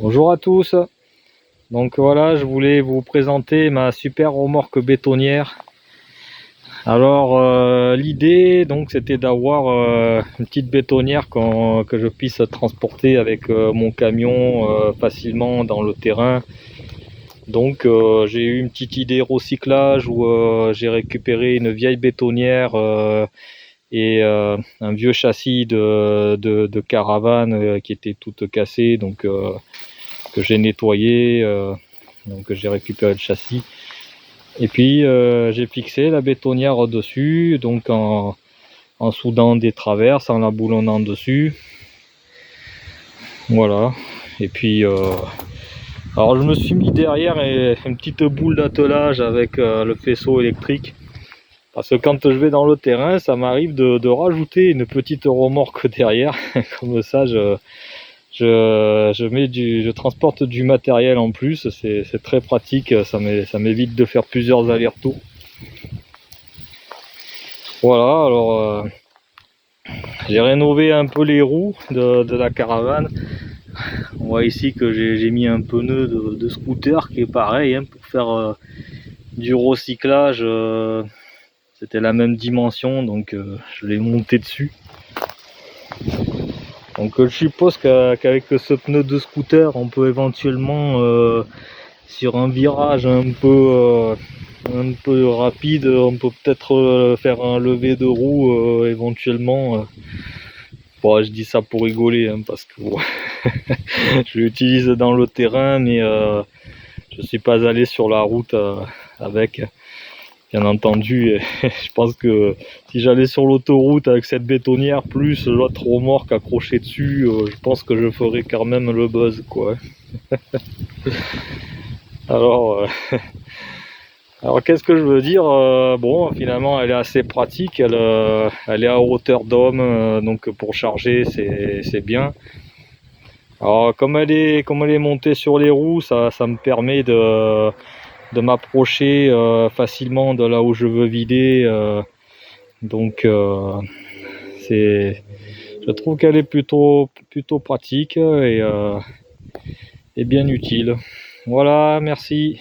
Bonjour à tous. Donc voilà, je voulais vous présenter ma super remorque bétonnière. Alors l'idée donc c'était d'avoir une petite bétonnière que je puisse transporter avec mon camion facilement dans le terrain. Donc j'ai eu une petite idée recyclage où j'ai récupéré une vieille bétonnière et un vieux châssis de caravane qui était toute cassée, donc que j'ai nettoyé, donc j'ai récupéré le châssis et puis j'ai fixé la bétonnière dessus, donc en soudant des traverses, en la boulonnant dessus, voilà. Et puis alors je me suis mis derrière une petite boule d'attelage avec le faisceau électrique, parce que quand je vais dans le terrain, ça m'arrive de rajouter une petite remorque derrière. Comme ça je transporte du matériel en plus, c'est très pratique, ça m'évite de faire plusieurs allers-retours. Voilà, alors j'ai rénové un peu les roues de la caravane. On voit ici que j'ai mis un pneu de scooter qui est pareil, hein, pour faire du recyclage. C'était la même dimension, donc je l'ai monté dessus. Donc je suppose qu'avec ce pneu de scooter, on peut éventuellement, sur un virage un peu rapide, on peut peut-être faire un lever de roue éventuellement. Bon, je dis ça pour rigoler, hein, parce que bon, je l'utilise dans le terrain, mais je suis pas allé sur la route avec. Bien entendu, et je pense que si j'allais sur l'autoroute avec cette bétonnière plus l'autre remorque accrochée dessus, je pense que je ferais quand même le buzz, quoi. Alors, alors qu'est-ce que je veux dire, bon, finalement, elle est assez pratique, elle est à hauteur d'homme, donc pour charger, c'est bien. Alors, comme elle est montée sur les roues, ça me permet de m'approcher facilement de là où je veux vider. Donc je trouve qu'elle est plutôt pratique et bien utile. Voilà, merci.